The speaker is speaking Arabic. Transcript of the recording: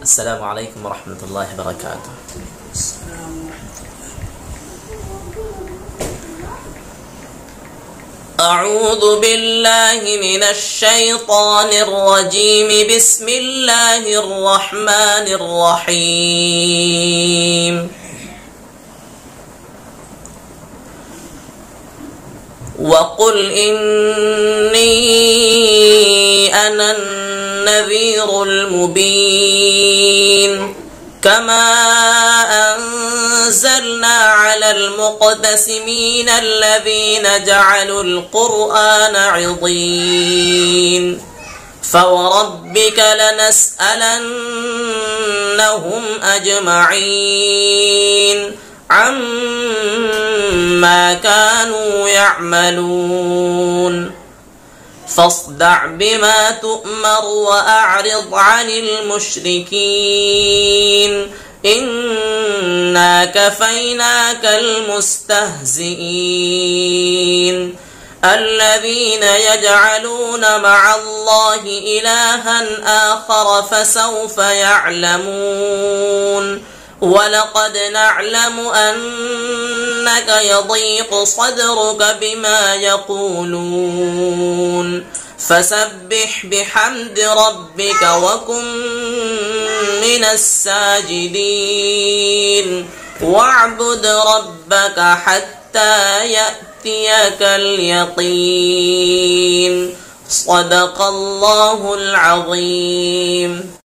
السلام عليكم ورحمة الله وبركاته. أعوذ بالله من الشيطان الرجيم. بسم الله الرحمن الرحيم. وقل إني أنا النذير المبين كما أنزلنا على المقتسمين الذين جعلوا القرآن عضين فوربك لنسألنهم أجمعين عما كانوا يعملون فاصدع بما تؤمر وأعرض عن المشركين إنا كفيناك المستهزئين الذين يجعلون مع الله إلها آخر فسوف يعلمون ولقد نعلم أنك يضيق صدرك بما يقولون فسبح بحمد ربك وكن من الساجدين واعبد ربك حتى يأتيك اليقين. صدق الله العظيم.